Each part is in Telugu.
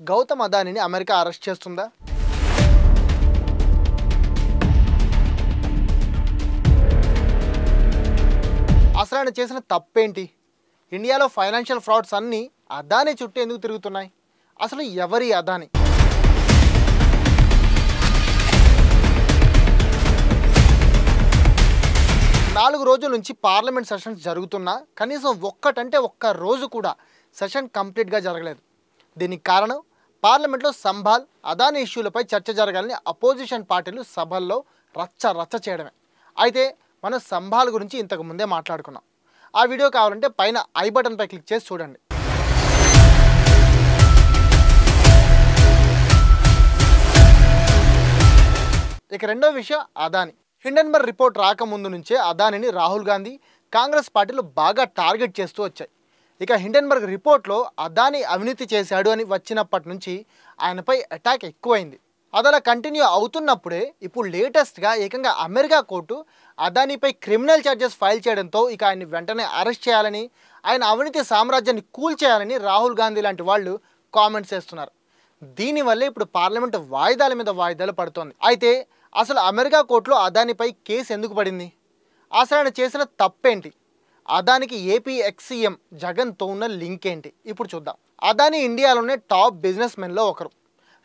గౌతమ్ అదానీని అమెరికా అరెస్ట్ చేస్తుందా? అసలు ఆయన చేసిన తప్పేంటి? ఇండియాలో ఫైనాన్షియల్ ఫ్రాడ్స్ అన్నీ అదానీ చుట్టూ ఎందుకు తిరుగుతున్నాయి? అసలు ఎవరి అదానీ? నాలుగు రోజుల నుంచి పార్లమెంట్ సెషన్స్ జరుగుతున్నా కనీసం ఒక్క రోజు కూడా సెషన్ కంప్లీట్గా జరగలేదు. దీనికి కారణం పార్లమెంట్లో సంభాల్ అదానీ ఇష్యూలపై చర్చ జరగాలని అపోజిషన్ పార్టీలు సభల్లో రచ్చ చేయడమే. అయితే మనం సంభాల్ గురించి ఇంతకు ముందే మాట్లాడుకున్నాం. ఆ వీడియో కావాలంటే పైన ఐ బటన్పై క్లిక్ చేసి చూడండి. ఇక రెండో విషయం అదానీ. హిండెన్బర్గ్ రిపోర్ట్ రాకముందు నుంచే అదానీని రాహుల్ గాంధీ కాంగ్రెస్ పార్టీలు బాగా టార్గెట్ చేస్తూ వచ్చాయి. ఇక హిండెన్బర్గ్ రిపోర్ట్లో అదానీ అవినీతి చేశాడు అని వచ్చినప్పటి నుంచి ఆయనపై అటాక్ ఎక్కువైంది. అది అలా కంటిన్యూ అవుతున్నప్పుడే ఇప్పుడు లేటెస్ట్గా ఏకంగా అమెరికా కోర్టు అదానీపై క్రిమినల్ ఛార్జెస్ ఫైల్ చేయడంతో ఇక ఆయన్ని వెంటనే అరెస్ట్ చేయాలని, ఆయన అవినీతి సామ్రాజ్యాన్ని కూల్చేయాలని రాహుల్ గాంధీ లాంటి వాళ్ళు కామెంట్స్ చేస్తున్నారు. దీనివల్లే ఇప్పుడు పార్లమెంటు వాయిదాల మీద వాయిదాలు పడుతోంది. అయితే అసలు అమెరికా కోర్టులో అదానీపై కేసు ఎందుకు పడింది? అసలు ఆయన చేసిన తప్పేంటి? అదానికి ఏపీ ఎక్స్-సీఎం జగన్తో ఉన్న లింక్ ఏంటి? ఇప్పుడు చూద్దాం. అదానీ ఇండియాలోనే టాప్ బిజినెస్ మెన్లో ఒకరు.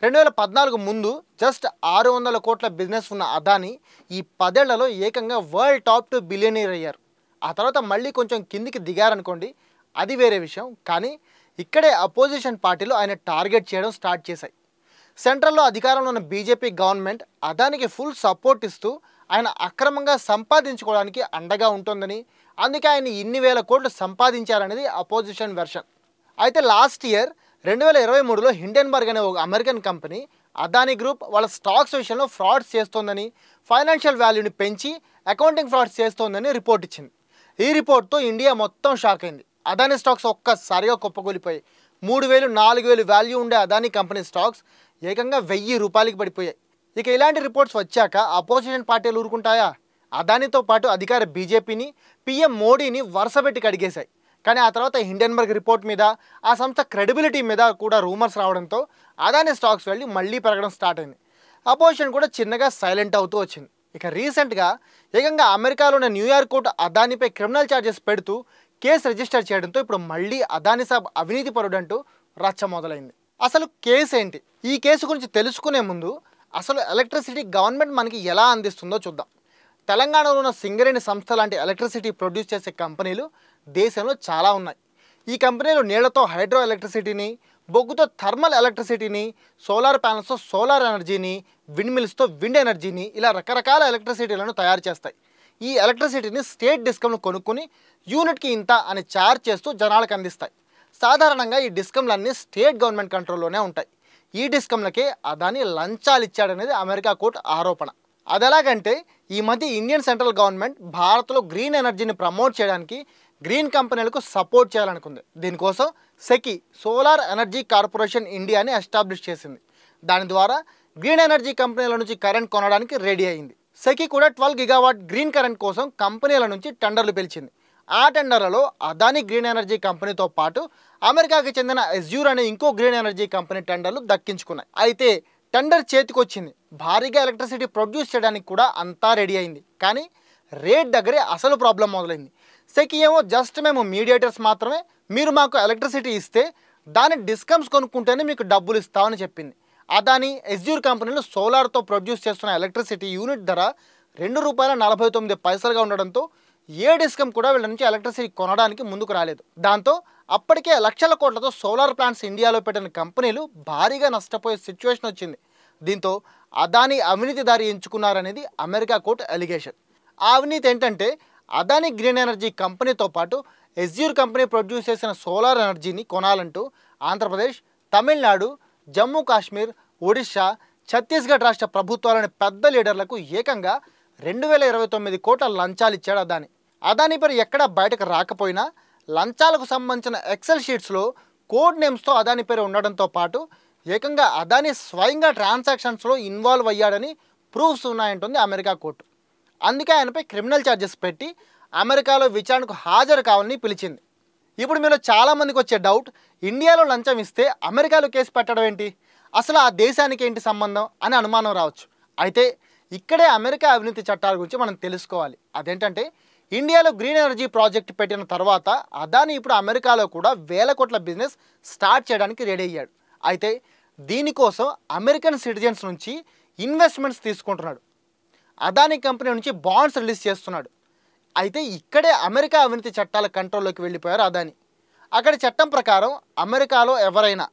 2014 ముందు జస్ట్ 600 కోట్ల బిజినెస్ ఉన్న అదానీ ఈ 10 ఏళ్లలో ఏకంగా వరల్డ్ టాప్ 2 బిలియనీర్ అయ్యారు. ఆ తర్వాత మళ్ళీ కొంచెం కిందికి దిగారనుకోండి, అది వేరే విషయం. కానీ ఇక్కడే అపోజిషన్ పార్టీలు ఆయన టార్గెట్ చేయడం స్టార్ట్ చేశాయి. సెంట్రల్లో అధికారంలో ఉన్న బీజేపీ గవర్నమెంట్ అదానికి ఫుల్ సపోర్ట్ ఇస్తూ ఆయన అక్రమంగా సంపాదించుకోవడానికి అండగా ఉంటుందని, అందుకే ఆయన ఇన్ని వేల కోట్లు సంపాదించారనేది అపోజిషన్ వెర్షన్. అయితే లాస్ట్ ఇయర్ 2023లో హిండెన్బర్గ్ అనే ఒక అమెరికన్ కంపెనీ అదానీ గ్రూప్ వాళ్ళ స్టాక్స్ విషయంలో ఫ్రాడ్స్ చేస్తోందని, ఫైనాన్షియల్ వాల్యూని పెంచి అకౌంటింగ్ ఫ్రాడ్స్ చేస్తోందని రిపోర్ట్ ఇచ్చింది. ఈ రిపోర్ట్తో ఇండియా మొత్తం షాక్ అయింది. అదానీ స్టాక్స్ ఒక్కసారిగా కుప్పకూలిపోయాయి. 3000, 4000 వాల్యూ ఉండే అదానీ కంపెనీ స్టాక్స్ ఏకంగా 1000 రూపాయలకి పడిపోయాయి. ఇక ఇలాంటి రిపోర్ట్స్ వచ్చాక అపోజిషన్ పార్టీలు ఊరుకుంటాయా? అదానీతో పాటు అధికార బీజేపీని, పీఎం మోడీని వరుసపెట్టి కడిగేశాయి. కానీ ఆ తర్వాత హిండెన్బర్గ్ రిపోర్ట్ మీద, ఆ సంస్థ క్రెడిబిలిటీ మీద కూడా రూమర్స్ రావడంతో అదానీ స్టాక్స్ వెళ్ళి మళ్ళీ పెరగడం స్టార్ట్ అయింది. అపోజిషన్ కూడా చిన్నగా సైలెంట్ అవుతూ వచ్చింది. ఇక రీసెంట్గా ఏకంగా అమెరికాలోని న్యూయార్క్ కోర్టు అదానీపై క్రిమినల్ ఛార్జెస్ పెడుతూ కేసు రిజిస్టర్ చేయడంతో ఇప్పుడు మళ్ళీ అదానీ సాబ్ అవినీతి పరుడంటూ రచ్చ మొదలైంది. అసలు కేసు ఏంటి? ఈ కేసు గురించి తెలుసుకునే ముందు అసలు ఎలక్ట్రిసిటీ గవర్నమెంట్ మనకి ఎలా అందిస్తుందో చూద్దాం. తెలంగాణలో ఉన్న సింగరేణి సంస్థ లాంటి ఎలక్ట్రిసిటీ ప్రొడ్యూస్ చేసే కంపెనీలు దేశంలో చాలా ఉన్నాయి. ఈ కంపెనీలు నీళ్లతో హైడ్రో ఎలక్ట్రిసిటీని, బొగ్గుతో థర్మల్ ఎలక్ట్రిసిటీని, సోలార్ ప్యానల్స్తో సోలార్ ఎనర్జీని, విండ్ మిల్స్తో విండ్ ఎనర్జీని, ఇలా రకరకాల ఎలక్ట్రిసిటీలను తయారు చేస్తాయి. ఈ ఎలక్ట్రిసిటీని స్టేట్ డిస్కమ్లు కొనుక్కొని యూనిట్కి ఇంత అని ఛార్జ్ చేస్తూ జనాలకు అందిస్తాయి. సాధారణంగా ఈ డిస్కమ్లన్నీ స్టేట్ గవర్నమెంట్ కంట్రోల్లోనే ఉంటాయి. ఈ డిస్కమ్లకే అదానీ లంచాలు ఇచ్చాడనేది అమెరికా కోర్టు ఆరోపణ. అది ఎలాగంటే, ఈ మధ్య ఇండియన్ సెంట్రల్ గవర్నమెంట్ భారత్లో గ్రీన్ ఎనర్జీని ప్రమోట్ చేయడానికి గ్రీన్ కంపెనీలకు సపోర్ట్ చేయాలనుకుంది. దీనికోసం సెకి, సోలార్ ఎనర్జీ కార్పొరేషన్ ఇండియాని ఎస్టాబ్లిష్ చేసింది. దాని ద్వారా గ్రీన్ ఎనర్జీ కంపెనీల నుంచి కరెంట్ కొనడానికి రెడీ అయింది. సెకి కూడా 12 గిగావాట్ గ్రీన్ కరెంట్ కోసం కంపెనీల నుంచి టెండర్లు పిలిచింది. ఆ టెండర్లలో అదానీ గ్రీన్ ఎనర్జీ కంపెనీతో పాటు అమెరికాకి చెందిన ఎజ్యూర్ అనే ఇంకో గ్రీన్ ఎనర్జీ కంపెనీ టెండర్లు దక్కించుకున్నాయి. అయితే టెండర్ చేతికొచ్చింది, భారీగా ఎలక్ట్రిసిటీ ప్రొడ్యూస్ చేయడానికి కూడా అంతా రెడీ అయింది. కానీ రేట్ దగ్గరే అసలు ప్రాబ్లం మొదలైంది. సెకి ఏమో జస్ట్ మేము మీడియేటర్స్ మాత్రమే, మీరు మాకు ఎలక్ట్రిసిటీ ఇస్తే దాన్ని డిస్కమ్స్ కొనుక్కుంటేనే మీకు డబ్బులు ఇస్తామని చెప్పింది. అదానీ, ఎజ్యూర్ కంపెనీలు సోలార్తో ప్రొడ్యూస్ చేస్తున్న ఎలక్ట్రిసిటీ యూనిట్ ధర ₹2.49గా ఉండడంతో ఏ డిస్కమ్ కూడా వీళ్ళ నుంచి ఎలక్ట్రిసిటీ కొనడానికి ముందుకు రాలేదు. దాంతో అప్పటికే లక్షల కోట్లతో సోలార్ ప్లాంట్స్ ఇండియాలో పెట్టిన కంపెనీలు భారీగా నష్టపోయే సిచ్యువేషన్ వచ్చింది. దీంతో అదానీ అవినీతి దారి ఎంచుకున్నారనేది అమెరికా కోర్టు అలిగేషన్. ఆ అవినీతి ఏంటంటే, అదానీ గ్రీన్ ఎనర్జీ కంపెనీతో పాటు ఎజ్యూర్ కంపెనీ ప్రొడ్యూస్ చేసిన సోలార్ ఎనర్జీని కొనాలంటూ ఆంధ్రప్రదేశ్, తమిళనాడు, జమ్మూ కాశ్మీర్, ఒడిశా, ఛత్తీస్గఢ్ రాష్ట్ర ప్రభుత్వాలని పెద్ద లీడర్లకు ఏకంగా 2029 కోట్ల లంచాలు ఇచ్చాడు అదానీ. అదానీ పేరు ఎక్కడా బయటకు రాకపోయినా లంచాలకు సంబంధించిన ఎక్సెల్ షీట్స్లో కోడ్ నేమ్స్తో అదానీ పేరు ఉండడంతో పాటు ఏకంగా అదానీ స్వయంగా ట్రాన్సాక్షన్స్లో ఇన్వాల్వ్ అయ్యాడని ప్రూఫ్స్ ఉన్నాయంటుంది అమెరికా కోర్టు. అందుకే ఆయనపై క్రిమినల్ ఛార్జెస్ పెట్టి అమెరికాలో విచారణకు హాజరు కావాలని పిలిచింది. ఇప్పుడు మీలో చాలామందికి వచ్చే డౌట్, ఇండియాలో లంచం ఇస్తే అమెరికాలో కేసు పెట్టడం ఏంటి, అసలు ఆ దేశానికి ఏంటి సంబంధం అని అనుమానం రావచ్చు. అయితే ఇక్కడే అమెరికా అవినీతి చట్టాల గురించి మనం తెలుసుకోవాలి. అదేంటంటే ఇండియాలో గ్రీన్ ఎనర్జీ ప్రాజెక్ట్ పెట్టిన తర్వాత అదాని ఇప్పుడు అమెరికాలో కూడా వేల కోట్ల బిజినెస్ స్టార్ట్ చేయడానికి రెడీ అయ్యాడు. అయితే దీనికోసం అమెరికన్ సిటిజన్స్ నుంచి ఇన్వెస్ట్మెంట్స్ తీసుకుంటున్నాడు. అదాని కంపెనీ నుంచి బాండ్స్ రిలీజ్ చేస్తున్నాడు. అయితే ఇక్కడే అమెరికా అవినీతి చట్టాల కంట్రోల్లోకి వెళ్ళిపోయారు అదాని. అక్కడ చట్టం ప్రకారం అమెరికాలో ఎవరైనా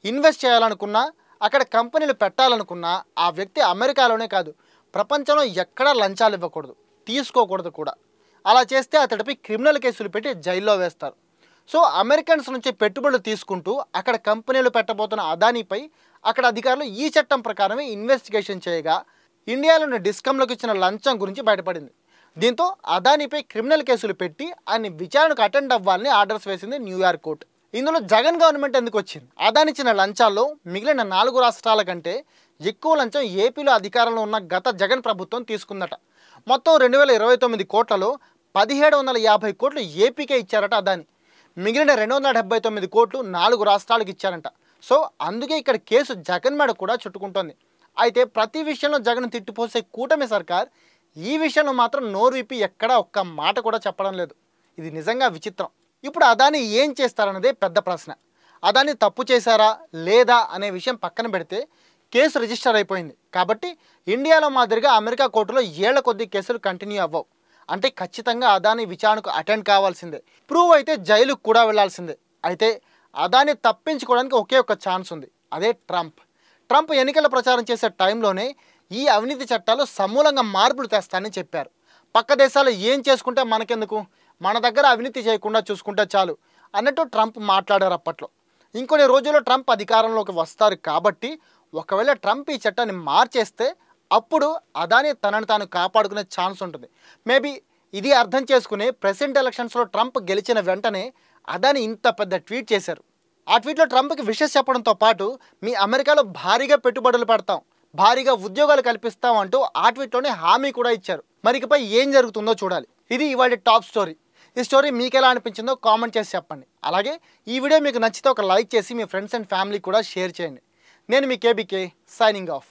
ఇన్వెస్ట్ చేయాలనుకున్నా, అక్కడ కంపెనీలు పెట్టాలనుకున్నా ఆ వ్యక్తి అమెరికాలోనే కాదు, ప్రపంచంలో ఎక్కడా లంచాలు ఇవ్వకూడదు, తీసుకోకూడదు కూడా. అలా చేస్తే అతడిపై క్రిమినల్ కేసులు పెట్టి జైల్లో వేస్తారు. సో అమెరికన్స్ నుంచి పెట్టుబడులు తీసుకుంటూ అక్కడ కంపెనీలు పెట్టబోతున్న అదానిపై అక్కడ అధికారులు ఈ చట్టం ప్రకారమే ఇన్వెస్టిగేషన్ చేయగా ఇండియాలోని డిస్కంలకు ఇచ్చిన లంచం గురించి బయటపడింది. దీంతో అదానిపై క్రిమినల్ కేసులు పెట్టి ఆయన విచారణకు అటెండ్ అవ్వాలని ఆర్డర్స్ వేసింది న్యూయార్క్ కోర్టు. ఇందులో జగన్ గవర్నమెంట్ ఎందుకు వచ్చింది? అదాని ఇచ్చిన లంచాల్లో మిగిలిన 4 రాష్ట్రాల కంటే ఎక్కువ లంచం ఏపీలో అధికారంలో ఉన్న గత జగన్ ప్రభుత్వం తీసుకుందట. మొత్తం 2029 కోట్లలో 1750 కోట్లు ఏపీకే ఇచ్చారట అదాని. మిగిలిన 279 కోట్లు 4 రాష్ట్రాలకు ఇచ్చారంట. సో అందుకే ఇక్కడ కేసు జగన్ మీద కూడా చుట్టుకుంటోంది. అయితే ప్రతి విషయంలో జగన్ తిట్టిపోసే కూటమి సర్కార్ ఈ విషయంలో మాత్రం నోరు విప్పి ఎక్కడా ఒక్క మాట కూడా చెప్పడం లేదు. ఇది నిజంగా విచిత్రం. ఇప్పుడు అదాని ఏం చేస్తారన్నదే పెద్ద ప్రశ్న. అదాని తప్పు చేశారా లేదా అనే విషయం పక్కన పెడితే కేసు రిజిస్టర్ అయిపోయింది కాబట్టి ఇండియాలో మాదిరిగా అమెరికా కోర్టులో ఏళ్ల కొద్దీ కేసులు కంటిన్యూ అవ్వవు. అంటే ఖచ్చితంగా అదాని విచారణకు అటెండ్ కావాల్సిందే, ప్రూవ్ అయితే జైలుకు కూడా వెళ్లాల్సిందే. అయితే అదాని తప్పించుకోవడానికి ఒకే ఒక ఛాన్స్ ఉంది, అదే ట్రంప్ ఎన్నికల ప్రచారం చేసే టైంలోనే ఈ అవినీతి చట్టాలు సమూలంగా మార్పులు తెస్తానని చెప్పారు. పక్క దేశాలు ఏం చేసుకుంటే మనకెందుకు, మన దగ్గర అవినీతి చేయకుండా చూసుకుంటే చాలు అన్నట్టు ట్రంప్ మాట్లాడారు అప్పట్లో. ఇంకొన్ని రోజుల్లో ట్రంప్ అధికారంలోకి వస్తారు కాబట్టి ఒకవేళ ట్రంప్ ఈ చట్టాన్ని మార్చేస్తే అప్పుడు అదాని తనను తాను కాపాడుకునే ఛాన్స్ ఉంటుంది. మేబీ ఇది అర్థం చేసుకుని ప్రెసిడెంట్ ఎలక్షన్స్లో ట్రంప్ గెలిచిన వెంటనే అదాని ఇంత పెద్ద ట్వీట్ చేశారు. ఆ ట్వీట్లో ట్రంప్కి విషెస్ చెప్పడంతో పాటు మీ అమెరికాలో భారీగా పెట్టుబడులు పెడతాం, భారీగా ఉద్యోగాలు కల్పిస్తాం అంటూ ఆ ట్వీట్లోనే హామీ కూడా ఇచ్చారు. మరి ఇకపై ఏం జరుగుతుందో చూడాలి. ఇది ఇవాళ టాప్ స్టోరీ. ఈ స్టోరీ మీకు ఎలా అనిపించిందో కామెంట్ చేసి చెప్పండి. అలాగే ఈ వీడియో మీకు నచ్చితే ఒక లైక్ చేసి మీ ఫ్రెండ్స్ అండ్ ఫ్యామిలీ కూడా షేర్ చేయండి. నేను మీ కేబీకే సైనింగ్ ఆఫ్.